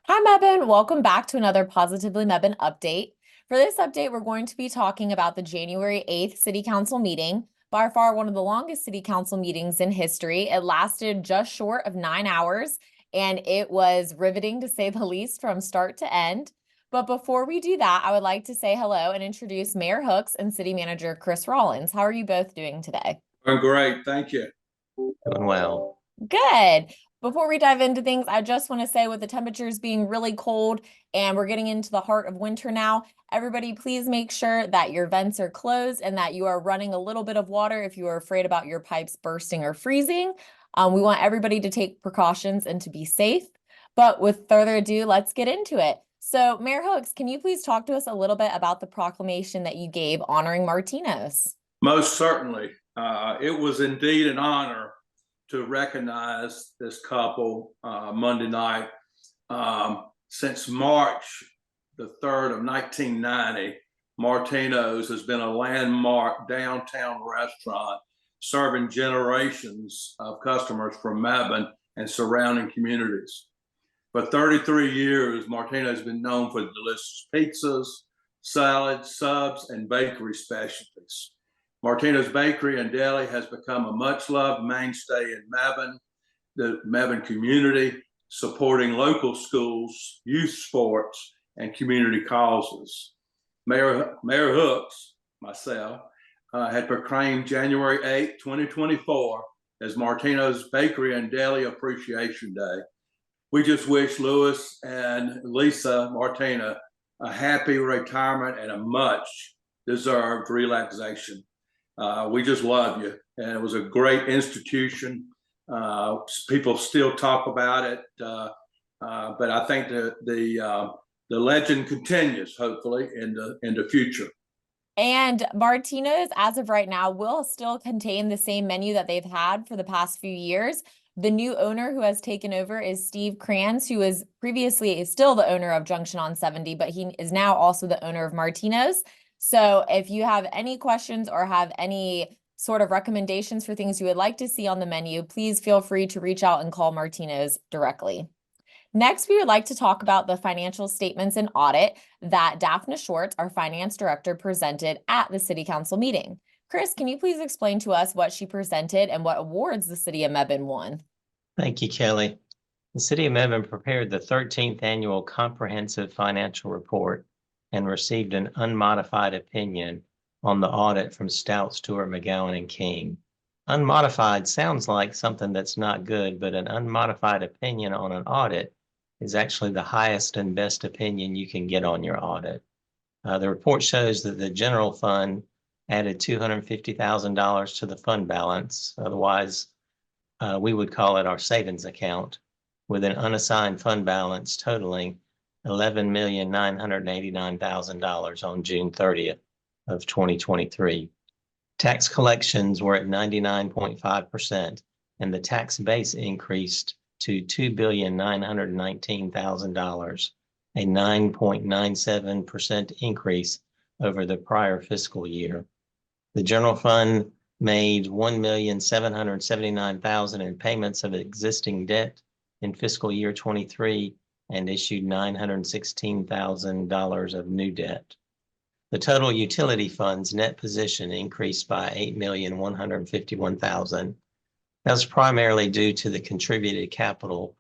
Hi, Mebane. Welcome back to another Positively Mebane update. For this update, we're going to be talking about the January 8th City Council meeting, by far one of the longest City Council meetings in history. It lasted just short of 9 hours, and it was riveting to say the least from start to end. But before we do that, I would like to say hello and introduce Mayor Hooks and City Manager Chris Rollins. How are you both doing today? I'm great, thank you. Doing well. Good. Before we dive into things, I just want to say with the temperatures being really cold and we're getting into the heart of winter now, everybody please make sure that your vents are closed and that you are running a little bit of water if you are afraid about your pipes bursting or freezing. We want everybody to take precautions and to be safe. But with further ado, let's get into it. So, Mayor Hooks, can you please talk to us a little bit about the proclamation that you gave honoring MARTINHO'S? Most certainly. It was indeed an honor to recognize this couple Monday night. Since March the 3rd of 1990, MARTINHO'S has been a landmark downtown restaurant serving generations of customers from Mebane and surrounding communities. For 33 years, MARTINHO'S has been known for delicious pizzas, salads, subs, and bakery specialties. MARTINHO'S Bakery and Deli has become a much-loved mainstay in Mebane, the Mebane community, supporting local schools, youth sports, and community causes. Mayor Hooks, myself, had proclaimed January 8, 2024 as MARTINHO'S Bakery and Deli Appreciation Day. We just wish Louis and Lisa Martina a happy retirement and a much-deserved relaxation. We just love you, and it was a great institution. People still talk about it, but I think the legend continues, hopefully, in the future. And MARTINHO'S, as of right now, will still contain the same menu that they've had for the past few years. The new owner who has taken over is Steve Kranz, who is previously still the owner of Junction on 70, but he is now also the owner of MARTINHO'S. So if you have any questions or have any sort of recommendations for things you would like to see on the menu, please feel free to reach out and call MARTINHO'S directly. Next, we would like to talk about the financial statements and audit that Daphne Schwartz, our finance director, presented at the City Council meeting. Chris, can you please explain to us what she presented and what awards the City of Mebane won? Thank you, Kelly. The City of Mebane prepared the 13th Annual Comprehensive Financial Report and received an unmodified opinion on the audit from Stout, Stewart, McGowan, and King. Unmodified sounds like something that's not good, but an unmodified opinion on an audit is actually the highest and best opinion you can get on your audit. The report shows that the general fund added $250,000 to the fund balance. Otherwise, we would call it our savings account, with an unassigned fund balance totaling $11,989,000 on June 30th of 2023. Tax collections were at 99.5%, and the tax base increased to $2,919,000, a 9.97% increase over the prior fiscal year. The general fund made $1,779,000 in payments of existing debt in fiscal year 23 and issued $916,000 of new debt. The total utility funds net position increased by $8,151,000. That was primarily due to the contributed capital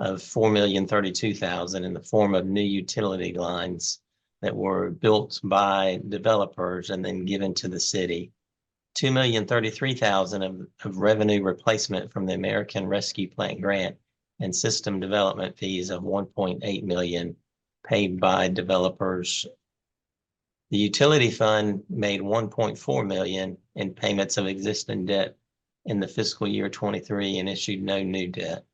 of $4,032,000 in the form of new utility lines that were built by developers and then given to the city. $2,033,000 of revenue replacement from the American Rescue Plan grant and system development fees of $1.8 million paid by developers. The utility fund made $1.4 million in payments of existing debt in the fiscal year 23 and issued no new debt.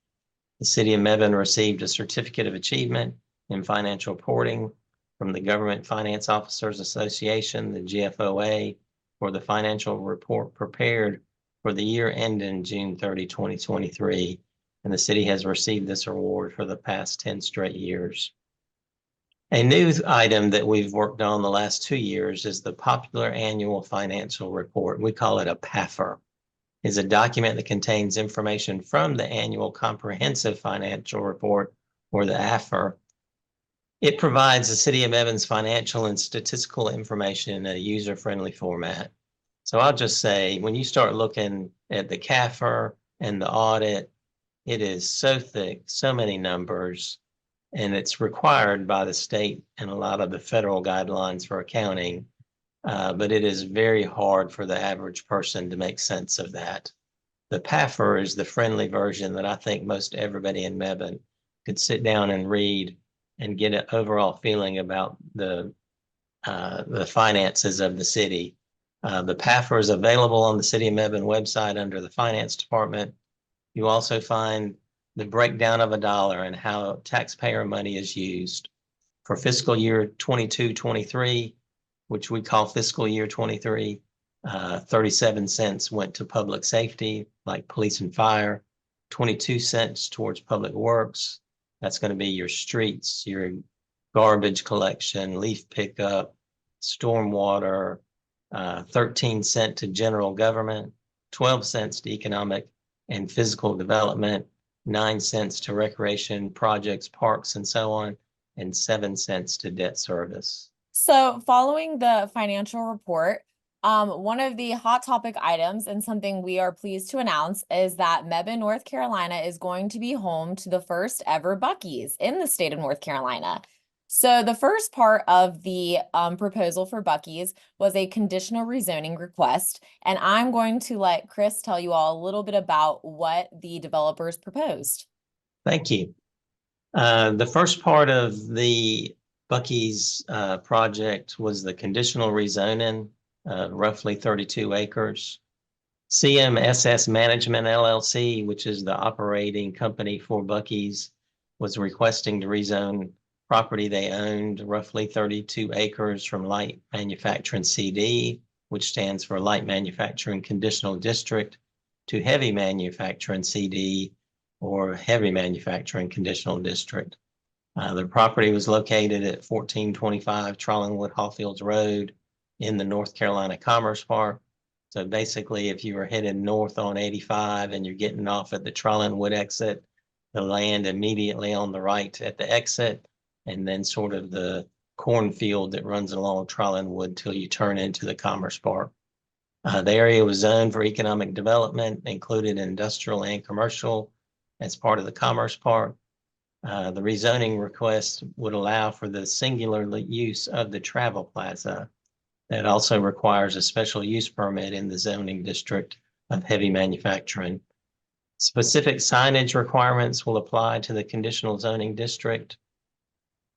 The City of Mebane received a certificate of achievement in financial reporting from the Government Finance Officers Association, the GFOA, for the financial report prepared for the year ending June 30, 2023, and the city has received this award for the past 10 straight years. A new item that we've worked on the last 2 years is the popular annual financial report. We call it a PAFR. It's a document that contains information from the annual comprehensive financial report, or the AFR, It provides the City of Mebane's financial and statistical information in a user-friendly format. So I'll just say, when you start looking at the CAFR and the audit, it is so thick, so many numbers, and it's required by the state and a lot of the federal guidelines for accounting. But it is very hard for the average person to make sense of that. The PAFR is the friendly version that I think most everybody in Mebane could sit down and read and get an overall feeling about the finances of the city. The PAFR is available on the City of Mebane website under the Finance Department. You also find the breakdown of a dollar and how taxpayer money is used. For fiscal year 22-23, which we call fiscal year 23, 37 cents went to public safety, like police and fire, 22 cents towards public works. That's going to be your streets, your garbage collection, leaf pickup, stormwater, 13 cents to general government, 12 cents to economic and physical development, 9 cents to recreation projects, parks, and so on, and 7 cents to debt service. So following the financial report, one of the hot topic items and something we are pleased to announce is that Mebane, North Carolina is going to be home to the first ever BUC-EE'S in the state of North Carolina. So the first part of the proposal for BUC-EE'S was a conditional rezoning request, and I'm going to let Chris tell you all a little bit about what the developers proposed. Thank you. The first part of the BUC-EE'S project was the conditional rezoning, roughly 32 acres. CMSS Management LLC, which is the operating company for BUC-EE'S, was requesting to rezone property they owned, roughly 32 acres, from light manufacturing CD, which stands for light manufacturing conditional district, to heavy manufacturing CD, or heavy manufacturing conditional district. The property was located at 1425 Trollingwood-Hawfields Road in the North Carolina Commerce Park. So basically, if you were headed north on 85 and you're getting off at the Trollingwood exit, the land immediately on the right at the exit, and then sort of the cornfield that runs along Trollingwood till you turn into the Commerce Park. The area was zoned for economic development, included industrial and commercial as part of the Commerce Park. The rezoning request would allow for the singular use of the travel plaza. That also requires a special use permit in the zoning district of heavy manufacturing. Specific signage requirements will apply to the conditional zoning district.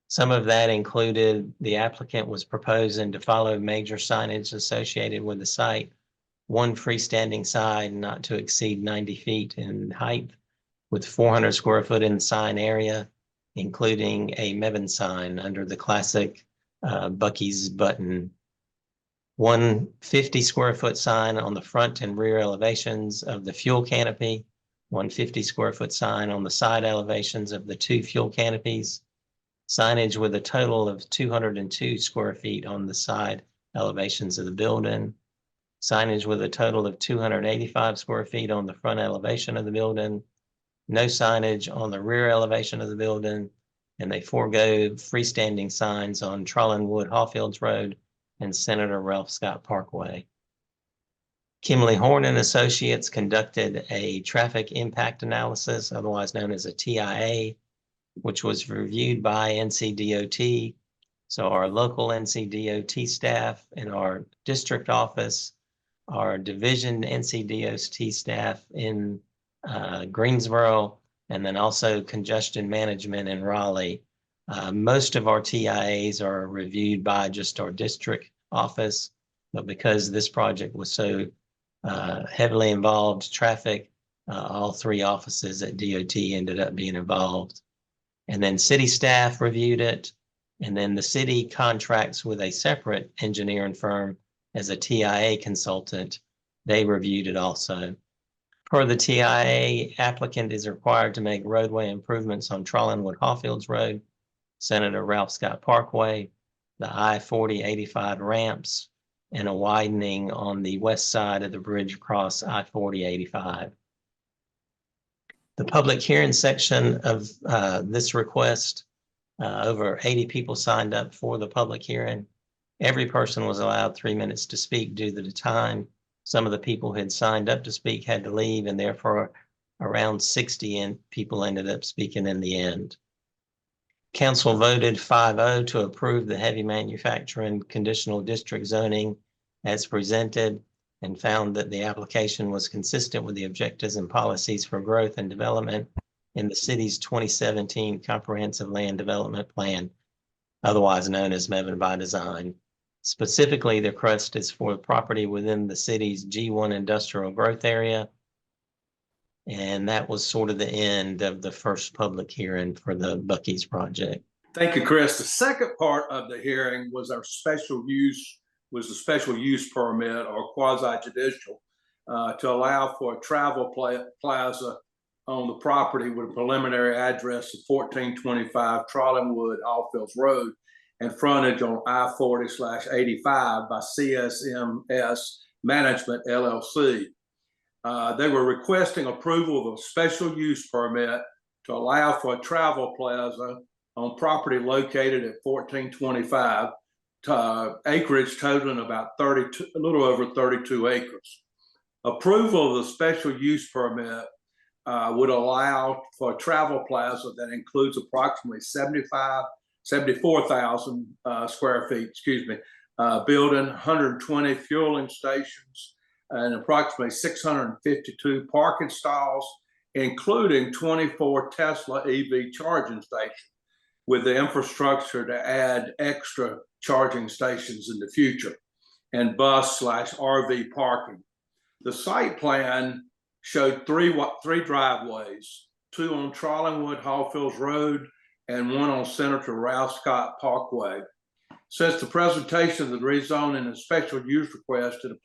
Some of that included the applicant was proposing to follow major signage associated with the site, one freestanding sign not to exceed 90 feet in height, with 400 square foot in the sign area, including a Mebane sign under the classic BUC-EE'S button. 150 square foot sign on the front and rear elevations of the fuel canopy, 150 square foot sign on the side elevations of the two fuel canopies, signage with a total of 202 square feet on the side elevations of the building, signage with a total of 285 square feet on the front elevation of the building, no signage on the rear elevation of the building, and they forego freestanding signs on Trollingwood-Hawfields Road and Senator Ralph Scott Parkway. Kimley Horn and Associates conducted a traffic impact analysis, otherwise known as a TIA, which was reviewed by NCDOT. So our local NCDOT staff in our district office, our division NCDOT staff in Greensboro, and then also congestion management in Raleigh. Most of our TIAs are reviewed by just our district office, but because this project was so heavily involved traffic, all three offices at DOT ended up being involved. And then city staff reviewed it, and then the city contracts with a separate engineering firm as a TIA consultant. They reviewed it also. Per the TIA, applicant is required to make roadway improvements on Trollingwood-Hawfields Road, Senator Ralph Scott Parkway, the I-40/85 ramps, and a widening on the west side of the bridge across I-40/85. The public hearing section of this request Over 80 people signed up for the public hearing. Every person was allowed 3 minutes to speak due to the time. Some of the people who had signed up to speak had to leave, and therefore around 60 people ended up speaking in the end. Council voted 5-0 to approve the heavy manufacturing conditional district zoning as presented, and found that the application was consistent with the objectives and policies for growth and development in the city's 2017 Comprehensive Land Development Plan, otherwise known as Mebane by Design. Specifically, the request is for property within the city's G1 industrial growth area. And that was sort of the end of the first public hearing for the BUC-EE'S project. Thank you, Chris. The second part of the hearing was the special use permit or quasi-judicial to allow for a travel plaza on the property with a preliminary address of 1425 Trollingwood-Hawfields Road and frontage on I-40/85 by CSMS Management LLC. They were requesting approval of a special use permit to allow for a travel plaza on property located at 1425, acreage totaling about a little over 32 acres. Approval of the special use permit would allow for a travel plaza that includes approximately 74,000 square feet, building 120 fueling stations and approximately 652 parking stalls, including 24 Tesla EV charging stations, with the infrastructure to add extra charging stations in the future, and bus/RV parking. The site plan showed three driveways, 2 on Trollingwood-Hawfields Road and 1 on Senator Ralph Scott Parkway. Since the presentation of the rezoning and special use request to the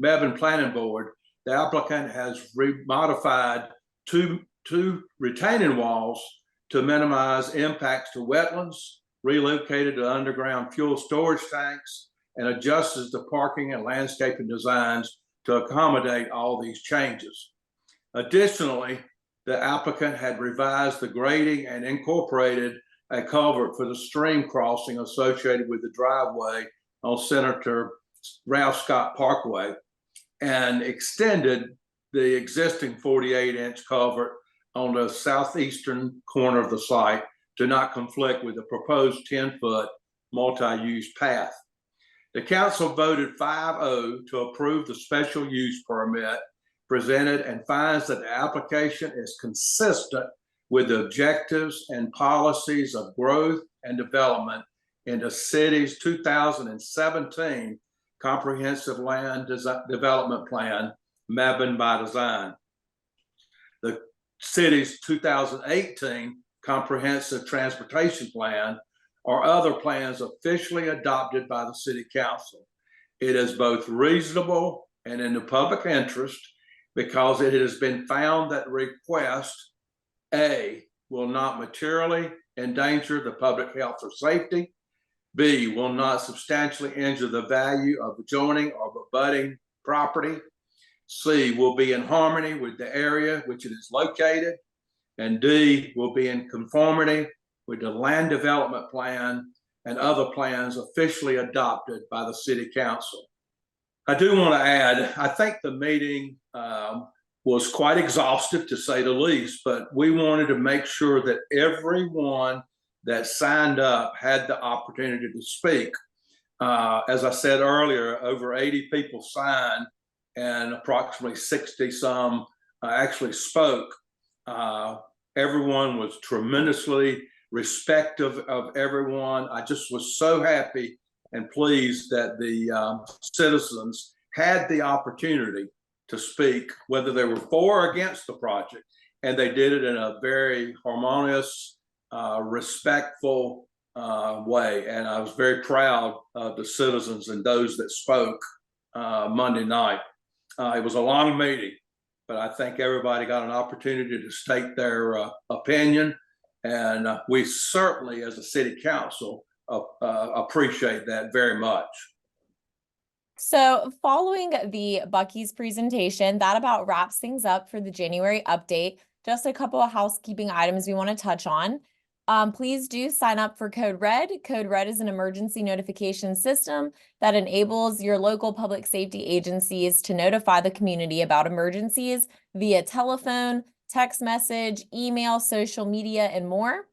Mebane Planning Board, the applicant has modified two retaining walls to minimize impacts to wetlands, relocated the underground fuel storage tanks, and adjusted the parking and landscaping designs to accommodate all these changes. Additionally, the applicant had revised the grading and incorporated a culvert for the stream crossing associated with the driveway on Senator Ralph Scott Parkway, and extended the existing 48-inch culvert on the southeastern corner of the site to not conflict with the proposed 10-foot multi-use path. The council voted 5-0 to approve the special use permit presented and finds that the application is consistent with the objectives and policies of growth and development in the city's 2017 Comprehensive Land Development Plan, Mebane by Design, the city's 2018 Comprehensive Transportation Plan, or other plans officially adopted by the City Council. It is both reasonable and in the public interest because it has been found that request A, will not materially endanger the public health or safety, B, will not substantially injure the value of adjoining or abutting property, C, will be in harmony with the area which it is located, and D, will be in conformity with the land development plan and other plans officially adopted by the City Council. I do want to add, I think the meeting was quite exhaustive to say the least, but we wanted to make sure that everyone that signed up had the opportunity to speak. As I said earlier, over 80 people signed and approximately 60 some actually spoke. Everyone was tremendously respectful of everyone. I just was so happy and pleased that the citizens had the opportunity to speak, whether they were for or against the project, and they did it in a very harmonious, respectful way. And I was very proud of the citizens and those that spoke Monday night. It was a long meeting, but I think everybody got an opportunity to state their opinion. And we certainly, as a City Council, appreciate that very much. So following the BUC-EE'S presentation, that about wraps things up for the January update. Just a couple of housekeeping items we want to touch on. Please do sign up for Code Red. Code Red is an emergency notification system that enables your local public safety agencies to notify the community about emergencies via telephone, text message, email, social media, and more.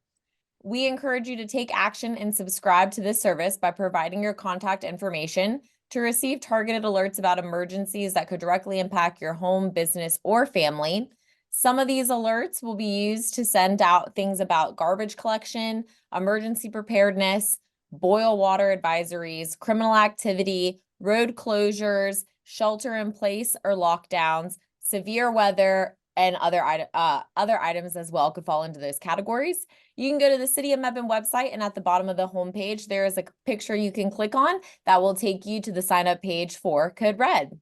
We encourage you to take action and subscribe to this service by providing your contact information to receive targeted alerts about emergencies that could directly impact your home, business, or family. Some of these alerts will be used to send out things about garbage collection, emergency preparedness, boil water advisories, criminal activity, road closures, shelter in place or lockdowns, severe weather, and other items as well could fall into those categories. You can go to the City of Mebane website, and at the bottom of the homepage, there is a picture you can click on that will take you to the sign up page for Code Red.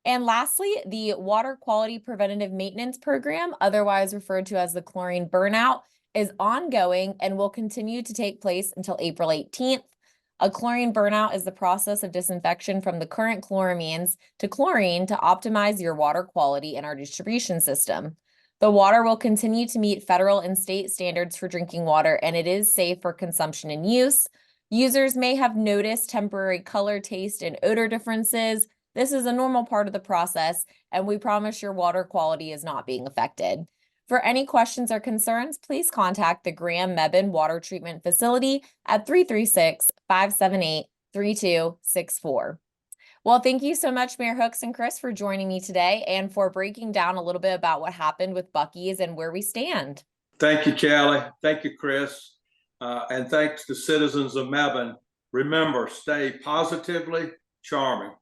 And lastly, the Water Quality Preventative Maintenance Program, otherwise referred to as the Chlorine Burnout, is ongoing and will continue to take place until April 18th. A chlorine burnout is the process of disinfection from the current chloramines to chlorine to optimize your water quality in our distribution system. The water will continue to meet federal and state standards for drinking water, and it is safe for consumption and use. Users may have noticed temporary color, taste, and odor differences. This is a normal part of the process, and we promise your water quality is not being affected. For any questions or concerns, please contact the Graham-Mebane Water Treatment Facility at 336-578-3264. Well, thank you so much, Mayor Hooks and Chris, for joining me today and for breaking down a little bit about what happened with BUC-EE'S and where we stand. Thank you, Callie. Thank you, Chris. And thanks to citizens of Mebane. Remember, stay positively charming.